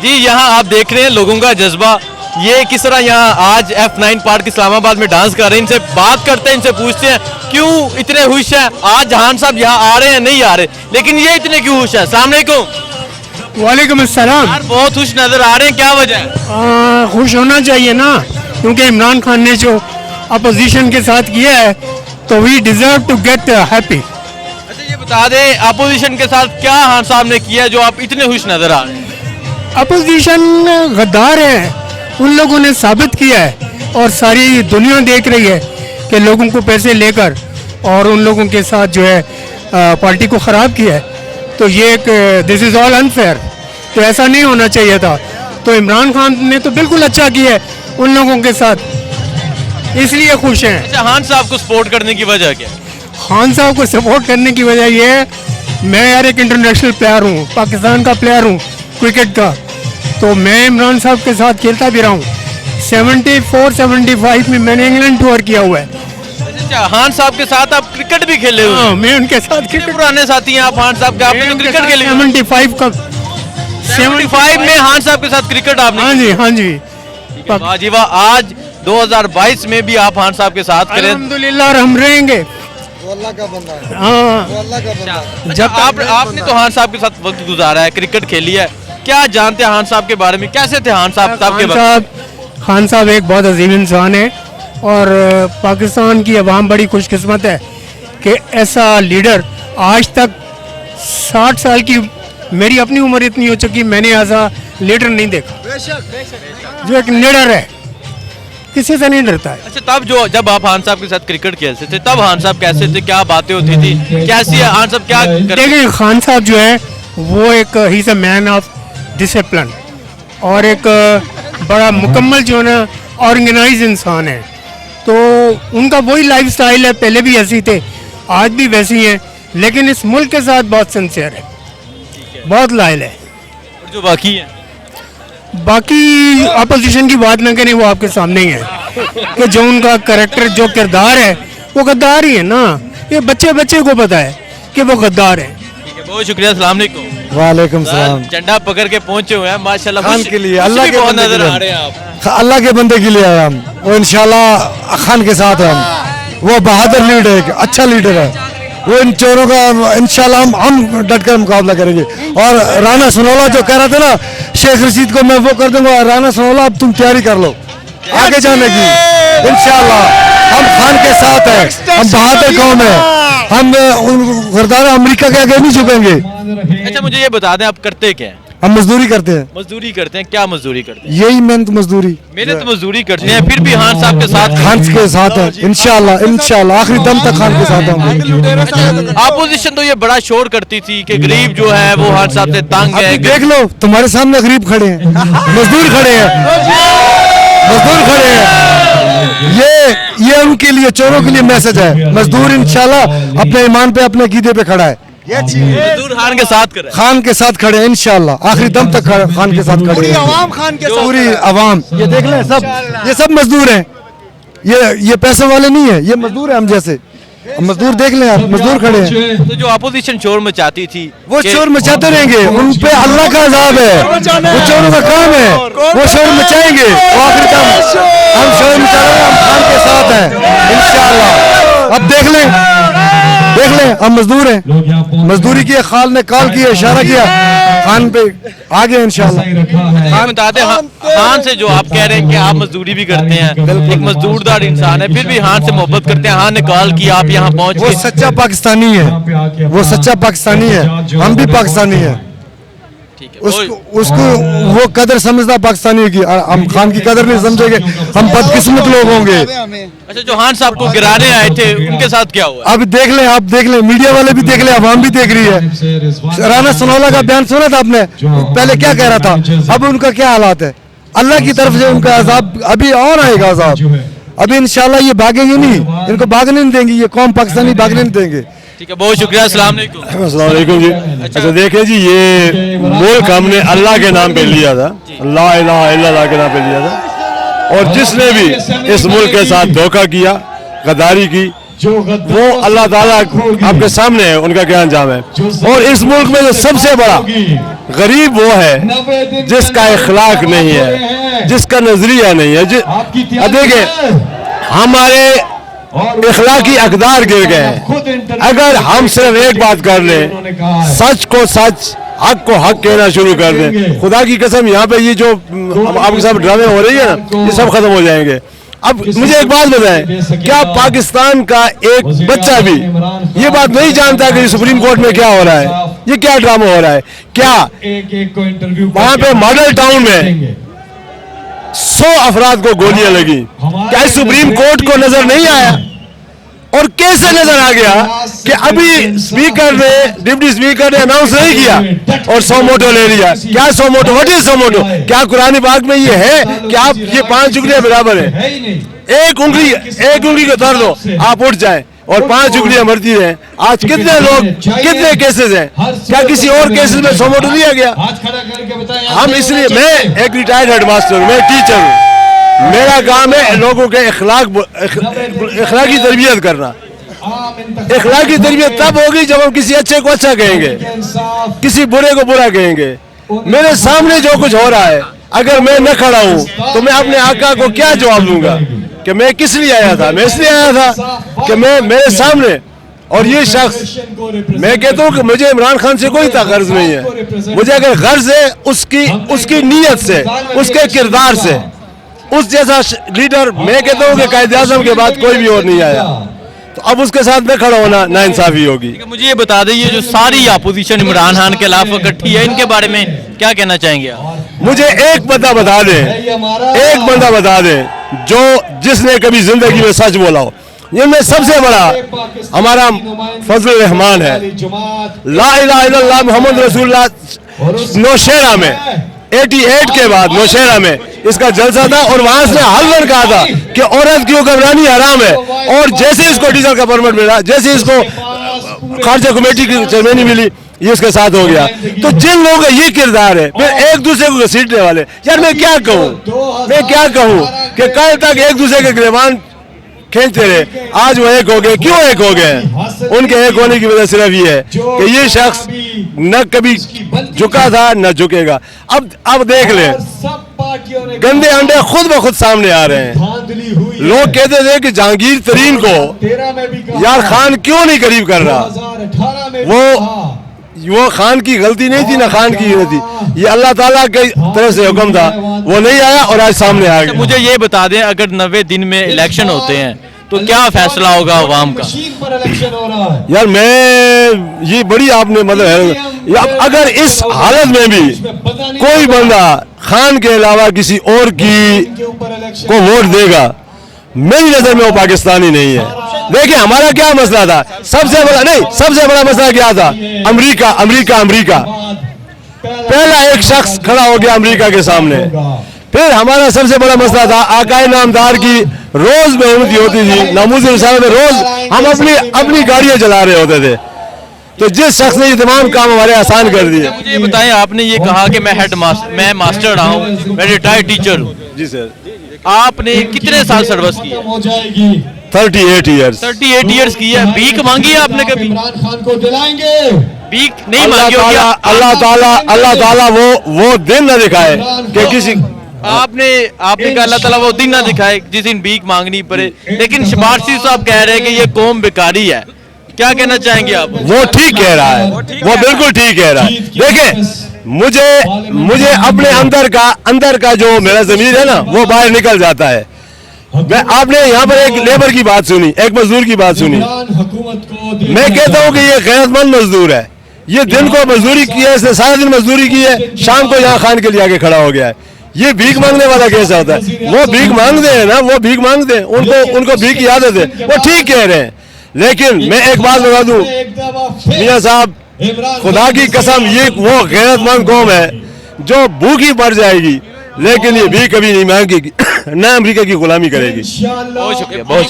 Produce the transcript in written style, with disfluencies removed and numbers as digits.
जी यहाँ आप देख रहे हैं लोगों का जज्बा, ये किस तरह यहाँ आज F9 पार्क इस्लामाबाद में डांस कर रहे हैं। इनसे बात करते हैं, इनसे पूछते हैं क्यों इतने खुश हैं। आज जहान साहब यहाँ आ रहे हैं, नहीं आ रहे, लेकिन ये इतने क्यों खुश हैं? अस्सलाम वालेकुम। वालेकुम अस्सलाम। यार बहुत खुश नजर आ रहे हैं, क्या वजह है? खुश होना चाहिए ना, क्योंकि इमरान खान ने जो अपोजिशन के साथ किया है तो we deserve to get happy. अच्छा ये बता दें अपोजिशन के साथ क्या खान साहब ने किया जो आप इतने खुश नजर आ रहे हैं? अपोजिशन गद्दार है, उन लोगों ने साबित किया है और सारी दुनिया देख रही है कि लोगों को पैसे लेकर और उन लोगों के साथ जो है पार्टी को ख़राब किया है। तो ये एक दिस इज़ ऑल अनफेयर, तो ऐसा नहीं होना चाहिए था। तो इमरान खान ने तो बिल्कुल अच्छा किया है उन लोगों के साथ, इसलिए खुश हैं। अच्छा खान साहब को सपोर्ट करने की वजह क्या? खान साहब को सपोर्ट करने की वजह ये है, मैं यार एक इंटरनेशनल प्लेयर हूँ, पाकिस्तान का प्लेयर हूँ क्रिकेट का, तो मैं इमरान साहब के साथ खेलता भी रहा हूँ। 74-75 में मैंने इंग्लैंड टूर किया हुआ है। अच्छा खान साहब के साथ आप क्रिकेट भी खेले हुए? हाँ, मैं उनके साथ कितने पुराने साथी हैं आप खान साहब के? आपने तो क्रिकेट खेले? 75 में खान साहब के साथ क्रिकेट आपने? हाँ जी, हाँ जी। वाह जी वाह, आज 2022 में भी आप खान साहब के साथ करें अल्हम्दुलिल्लाह, और हम रहेंगे। अल्लाह का बंदा है। हाँ, अल्लाह का बंदा है। जब आपने तो खान साहब के साथ वक्त गुजारा है, क्रिकेट खेली है, क्या जानते हैं खान साहब के बारे में? कैसे थे खान साहब के वक्त? खान साहब एक बहुत अजीम इंसान है और पाकिस्तान की अवाम बड़ी खुशकिस्मत है कि ऐसा लीडर आज तक 60 साल की, मेरी अपनी उम्र इतनी हो चुकी, मैंने ऐसा लीडर नहीं देखा जो एक लीडर है, किसी से नहीं डरता है। अच्छा तब जब आप खान साहब के साथ क्रिकेट खेलते थे तब खान साहब कैसे थे, क्या बातें होती थी, कैसी है खान साहब, क्या देखिए खान साहब जो है वो एक he is a man of discipline और एक बड़ा मुकम्मल जो है ना ऑर्गेनाइज इंसान है। तो उनका वही लाइफ स्टाइल है, पहले भी ऐसी थे, आज भी वैसी हैं, लेकिन इस मुल्क के साथ बहुत सिंसियर है, बहुत लायल है। और जो बाकी है, बाकी अपोजिशन की बात ना करें, वो आपके सामने ही है कि जो उनका कैरेक्टर, जो किरदार है वो गद्दार ही है ना। ये बच्चे बच्चे को पता है कि वो गद्दार है। बहुत शुक्रिया। अस्सलाम वालेकुम। वालेकुम सलाम। झंडा पकड़ के पहुंचे हुए हैं माशाल्लाह, खान के लिए, अल्लाह के बहुत बंदे नजर के लिए। आ रहे हैं आप। अल्लाह के बंदे के लिए आए हम, वो इंशाल्लाह खान के साथ है हम। वो बहादुर लीडर है, अच्छा लीडर है वो। इन चोरों का इंशाल्लाह हम डट कर मुकाबला करेंगे। और राना सनोला जो कह रहा था ना शेख रशीद को, मैं वो कर दूंगा। राना सनोला अब तुम तैयारी कर लो आगे जाने की, इंशाल्लाह हम खान के साथ हैं। हम बहादुर कौम है, हम गरदारा अमेरिका के आगे नहीं झुकेंगे। अच्छा मुझे ये बता दें आप करते क्या हैं? हम मजदूरी करते हैं। मजदूरी करते हैं? क्या मजदूरी करते हैं? यही मेहनत मजदूरी, मेहनत मजदूरी करते हैं, फिर भी खान साहब के साथ खान के साथ है इंशाल्लाह, इंशाल्लाह आखिरी दम तक खान के साथ हम। अपोजिशन तो ये बड़ा शोर करती थी कि गरीब जो है वो खान साहब से तंग है। अभी देख लो तुम्हारे सामने गरीब खड़े हैं, मजदूर खड़े हैं, मजदूर खड़े हैं। ये उनके लिए, चोरों के लिए मैसेज है। मजदूर इंशाल्लाह अपने ईमान पे, अपने कीदे पे खड़ा है। मजदूर खान के साथ कर, खान के साथ खड़े हैं इंशाल्लाह, आखिरी दम तक खान के साथ खड़े हैं। पूरी आवाम ये देख लें, ये सब मजदूर हैं। ये पैसे वाले नहीं है, ये मजदूर है हम जैसे। मजदूर देख लें आप, मजदूर खड़े हैं। तो जो अपोजिशन शोर मचाती थी वो शोर मचाते रहेंगे, उन पे अल्लाह का अज़ाब है, वो चोरों का काम है, वो शोर मचाएंगे। आखिर तक हम शोर मचा रहे हैं, हम खान के साथ हैं इंशाल्लाह। अब देख लें हम मजदूर हैं। मजदूरी की खाल ने कॉल किया, इशारा किया, खान पे आ गए इंशाल्लाह। खान बता दें खान से जो आप कह रहे हैं कि आप मजदूरी भी करते हैं, एक मजदूरदार इंसान है, फिर भी खान से मोहब्बत करते हैं। खान ने कॉल किया, आप यहाँ पहुँच वो सच्चा पाकिस्तानी है, वो सच्चा पाकिस्तानी है, हम भी पाकिस्तानी है। उसको वो कदर समझता पाकिस्तानी की, हम खान की कदर नहीं समझेंगे, हम बदकिस्मत लोग होंगे। अच्छा जो खान साहब को गिराने आए थे उनके साथ क्या हुआ? अब देख लें, आप देख लें, मीडिया वाले भी देख लें, अवाम भी देख रही है। राना सनोला का बयान सुना था आपने, पहले क्या कह रहा था, अब उनका क्या हालात है। अल्लाह की तरफ से उनका अजाब अभी और आएगा, अजाब अभी इंशाल्लाह। ये भागेंगे नहीं, इनको भागने नहीं देंगे, ये कौम पाकिस्तानी भागने नहीं देंगे। ठीक है, बहुत शुक्रिया। अस्सलाम वालेकुम जी। अच्छा देखिए जी, ये मुल्क हमने अल्लाह के नाम पे लिया था, ला इलाहा इल्लल्लाह के नाम पे लिया था। और जिसने भी इस मुल्क के साथ धोखा किया, गद्दारी की, वो अल्लाह ताला आपके सामने है, उनका क्या अंजाम है। और इस मुल्क में जो सबसे बड़ा गरीब वो है जिसका इखलाक नहीं है, जिसका नजरिया नहीं है। देखिए हमारे इखलाकी अकदार गिर गए हैं। अगर हम सिर्फ एक बात कर लें, सच को सच, हक को हक कहना शुरू कर दें, खुदा की कसम यहाँ पे ये जो आपके साथ ड्रामे हो रही है ना, ये सब खत्म हो जाएंगे। अब मुझे एक बात बताएं, क्या पाकिस्तान का एक बच्चा भी ये बात नहीं जानता कि सुप्रीम कोर्ट में क्या हो रहा है, ये क्या ड्रामा हो रहा है? क्या वहां पे मॉडल टाउन में 100 अफराद को गोलियां लगी, क्या सुप्रीम कोर्ट को नजर नहीं आया? और कैसे नजर आ गया कि अभी स्पीकर ने, डिप्टी स्पीकर ने अनाउंस नहीं किया और सो मोटो ले लिया? क्या सो मोटो, व्हाट इज सो मोटो? क्या कुरानी पाक में ये है कि आप ये 5 उंगलियां बराबर है? एक उंगली को तोड़ दो, आप उठ जाए और 5 उंगलियां मरती रहे। आज कितने लोग, कितने केसेस हैं? क्या किसी और केसेस में सो मोटो दिया गया? हम इसलिए, मैं एक रिटायर्ड हेडमास्टर हूं, मैं टीचर हूं, मेरा काम है लोगों के इखलाकी तरबियत करना। इखलाकी तरबियत तब होगी जब हम किसी अच्छे को अच्छा कहेंगे, किसी बुरे को बुरा कहेंगे। मेरे सामने जो कुछ हो रहा है, अगर मैं न खड़ा हूं तो मैं अपने आका को क्या जवाब दूंगा कि मैं किस लिए आया था? मैं इसलिए आया था कि मैं, मेरे सामने, और ये शख्स, मैं कहता हूं कि मुझे इमरान खान से कोई गर्ज नहीं है। मुझे अगर गर्ज है उसकी नीयत से, उसके किरदार से, उस जैसा लीडर, मैं कहता हूं कि कायद-ए-आज़म के बाद कोई भी और नहीं आया, तो अब उसके साथ न खड़ा होना नाइंसाफी होगी। मुझे ये बता दें, ये जो सारी अपोजिशन इमरान खान के खिलाफ इकट्ठी है, इनके बारे में क्या कहना चाहेंगे आप? मुझे एक बंदा बता दें जो जिसने कभी जिंदगी में सच बोला हो। इनमें सबसे बड़ा हमारा फजल रहमान है। ला इलाहा इल्लल्लाह मुहम्मद रसूलुल्लाह नौशेरा में 88 के बाद नौशेरा में इसका जलसा था और वहां से हल्वन कहा था कि औरत की हुक्मरानी हराम है। और जैसे इसको डीजल का परमिट मिला, जैसे इसको खारजा कमेटी की चेयरमैनी मिली, ये इसके साथ हो गया। तो जिन लोगों का ये किरदार है, फिर एक दूसरे को घसीटने वाले, यार मैं क्या कहूँ कि कल तक एक दूसरे के गिरबान खींचते रहे, आज वो एक हो गए। क्यों एक हो गए? उनके एक होने की वजह सिर्फ ये है कि ये शख्स न कभी झुका था न झुकेगा। अब देख ले, गंदे अंडे खुद ब खुद सामने आ रहे हैं। लोग कहते थे कि जहांगीर तरीन को यार खान क्यों नहीं करीब कर रहा, वो खान की गलती नहीं थी, ना खान की नहीं थी, ये अल्लाह ताला की तरफ से हुक्म था, वो नहीं आया और आज सामने आ गया। मुझे ये बता दें, अगर 90 दिन में इलेक्शन होते हैं तो क्या फैसला होगा अवाम का? यार मैं, ये बड़ी आपने मतलब, अगर इस हालत में भी कोई बंदा खान के अलावा किसी और को वोट देगा, मेरी नजर में वो पाकिस्तानी नहीं है। देखिए हमारा क्या मसला था, सबसे बड़ा मसला क्या था? अमेरिका। पहला एक शख्स खड़ा हो गया अमेरिका के सामने। फिर हमारा सबसे बड़ा मसला था आकाए नामदार की रोज बेहुरमती होती थी, नामूज़ इंसान में रोज हम अपनी गाड़ियां चला रहे होते थे। तो जिस शख्स ने ये तमाम काम हमारे आसान कर दिए। मुझे बताएं, आपने ये कहा कि मैं मास्टर रहा हूँ, मैं रिटायर्ड टीचर हूँ। जी सर। आपने कितने साल सर्विस की? 38 ईयर्स। 38 ईयर्स की है। भीख मांगी है आपने कभी? भीख नहीं मांगी होगी। अल्लाह ताला वो दिन न दिखाए कि किसी, आपने कहा अल्लाह ताला वो दिन ना दिखाए जिस दिन भीख मांगनी पड़े। लेकिन शबारसी साहब कह रहे हैं कि ये कौम बेकारी है, क्या कहना चाहेंगे आप? वो ठीक कह रहा है, वो बिल्कुल ठीक कह रहा है। देखिए मुझे अपने अंदर का जो मेरा ज़मीर है ना, वो बाहर निकल जाता है। आपने यहाँ पर एक लेबर की बात सुनी, एक मजदूर की बात सुनी। मैं कहता हूँ कि ये गैरतमंद मजदूर है, ये दिन को मजदूरी की है, इसने सारा दिन मजदूरी की है, शाम को यहाँ खान के लिए आके खड़ा हो गया है। ये भीख मांगने वाला कैसा होता है? वो भीख मांगते हैं ना, वो भीख मांगते हैं, उनको भीख की आदत है, वो ठीक कह रहे हैं। लेकिन मैं एक बात बता दूं मियां साहब, खुदा की कसम, ये वो गैरतमंद कौम है जो भूखी मर जाएगी, लेकिन ये भी कभी नहीं मांगेगी, ना अमेरिका की गुलामी करेगी। बहुत शुक्रिया, बहुत